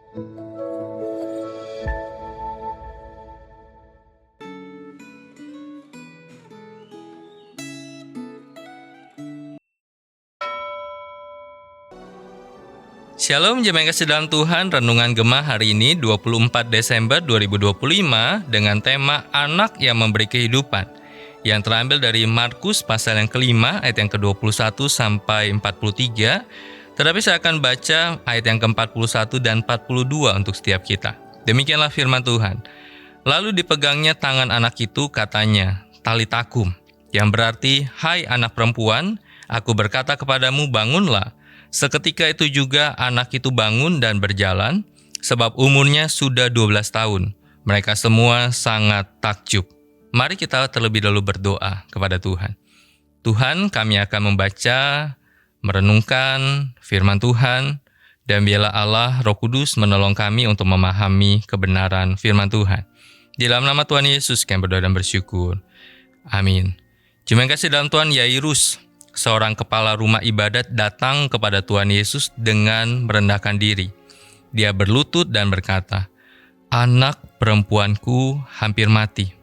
Shalom jemaat yang kasih dalam Tuhan, renungan Gemah hari ini 24 Desember 2025 dengan tema Anak yang Memberi Kehidupan, yang terambil dari Markus pasal yang kelima ayat yang ke-21 sampai 43. Tetapi saya akan baca ayat yang ke-41 dan 42 untuk setiap kita. Demikianlah firman Tuhan. Lalu dipegangnya tangan anak itu, katanya, Talitakum, yang berarti, hai anak perempuan, aku berkata kepadamu, bangunlah. Seketika itu juga anak itu bangun dan berjalan, sebab umurnya sudah 12 tahun. Mereka semua sangat takjub. Mari kita terlebih dahulu berdoa kepada Tuhan. Tuhan, kami akan membaca, merenungkan firman Tuhan, dan biarlah Allah Roh Kudus menolong kami untuk memahami kebenaran firman Tuhan. Di dalam nama Tuhan Yesus kami berdoa dan bersyukur. Amin. Terima kasih dalam Tuhan. Yairus, seorang kepala rumah ibadat, datang kepada Tuhan Yesus dengan merendahkan diri. Dia berlutut dan berkata, anak perempuanku hampir mati.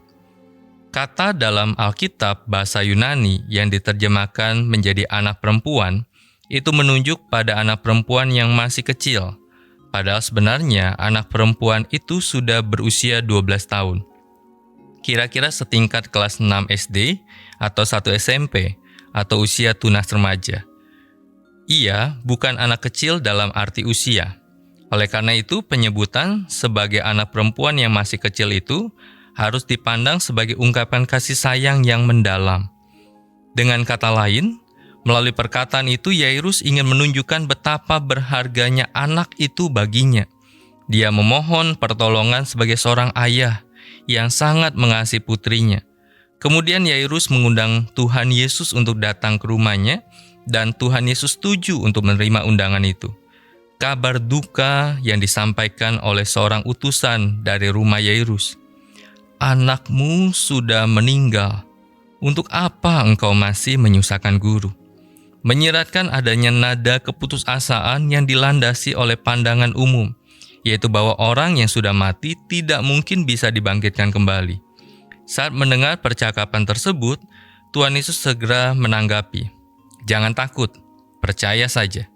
Kata dalam Alkitab bahasa Yunani yang diterjemahkan menjadi anak perempuan, itu menunjuk pada anak perempuan yang masih kecil. Padahal sebenarnya anak perempuan itu sudah berusia 12 tahun. Kira-kira setingkat kelas 6 SD atau 1 SMP, atau usia tunas remaja. Ia bukan anak kecil dalam arti usia. Oleh karena itu, penyebutan sebagai anak perempuan yang masih kecil itu harus dipandang sebagai ungkapan kasih sayang yang mendalam. Dengan kata lain, melalui perkataan itu Yairus ingin menunjukkan betapa berharganya anak itu baginya. Dia memohon pertolongan sebagai seorang ayah yang sangat mengasihi putrinya. Kemudian Yairus mengundang Tuhan Yesus untuk datang ke rumahnya, dan Tuhan Yesus setuju untuk menerima undangan itu. Kabar duka yang disampaikan oleh seorang utusan dari rumah Yairus. Anakmu sudah meninggal. Untuk apa engkau masih menyusahkan guru? Menyiratkan adanya nada keputusasaan yang dilandasi oleh pandangan umum, yaitu bahwa orang yang sudah mati tidak mungkin bisa dibangkitkan kembali. Saat mendengar percakapan tersebut, Tuhan Yesus segera menanggapi, jangan takut, percaya saja.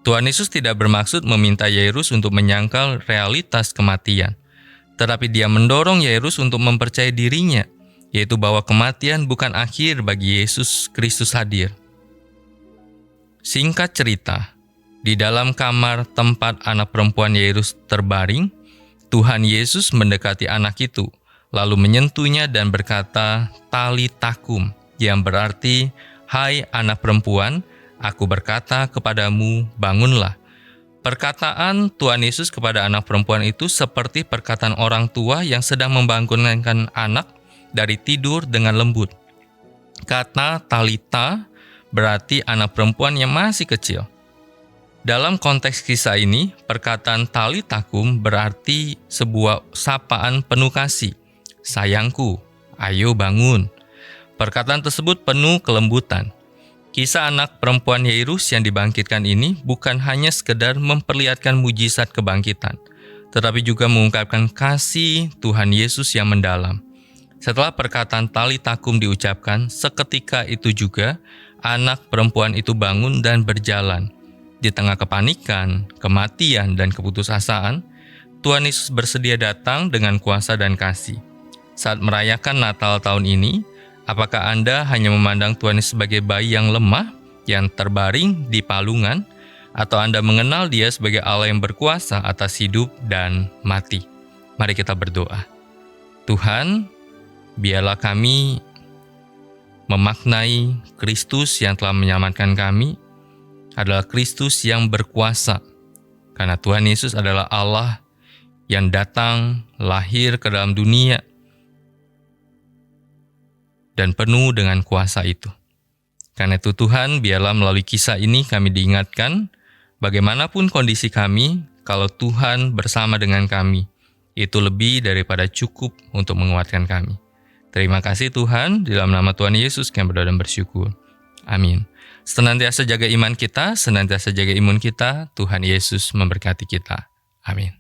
Tuhan Yesus tidak bermaksud meminta Yairus untuk menyangkal realitas kematian, tetapi dia mendorong Yairus untuk mempercayai dirinya, yaitu bahwa kematian bukan akhir bagi Yesus Kristus hadir. Singkat cerita, di dalam kamar tempat anak perempuan Yairus terbaring, Tuhan Yesus mendekati anak itu, lalu menyentuhnya dan berkata, Talitakum, yang berarti, hai anak perempuan, aku berkata kepadamu, bangunlah. Perkataan Tuhan Yesus kepada anak perempuan itu seperti perkataan orang tua yang sedang membangunkan anak dari tidur dengan lembut. Kata Talita berarti anak perempuan yang masih kecil. Dalam konteks kisah ini, perkataan Talitakum berarti sebuah sapaan penuh kasih. Sayangku, ayo bangun. Perkataan tersebut penuh kelembutan. Kisah anak perempuan Yairus yang dibangkitkan ini bukan hanya sekedar memperlihatkan mujizat kebangkitan, tetapi juga mengungkapkan kasih Tuhan Yesus yang mendalam. Setelah perkataan Talitakum diucapkan, seketika itu juga anak perempuan itu bangun dan berjalan. Di tengah kepanikan, kematian, dan keputusasaan, Tuhan Yesus bersedia datang dengan kuasa dan kasih. Saat merayakan Natal tahun ini, apakah Anda hanya memandang Tuhan Yesus sebagai bayi yang lemah, yang terbaring di palungan, atau Anda mengenal Dia sebagai Allah yang berkuasa atas hidup dan mati? Mari kita berdoa. Tuhan, biarlah kami memaknai Kristus yang telah menyelamatkan kami adalah Kristus yang berkuasa, karena Tuhan Yesus adalah Allah yang datang, lahir ke dalam dunia, dan penuh dengan kuasa itu. Karena itu Tuhan, biarlah melalui kisah ini kami diingatkan, bagaimanapun kondisi kami, kalau Tuhan bersama dengan kami, itu lebih daripada cukup untuk menguatkan kami. Terima kasih Tuhan, di dalam nama Tuhan Yesus kami berdoa dan bersyukur. Amin. Senantiasa jaga iman kita, senantiasa jaga imun kita, Tuhan Yesus memberkati kita. Amin.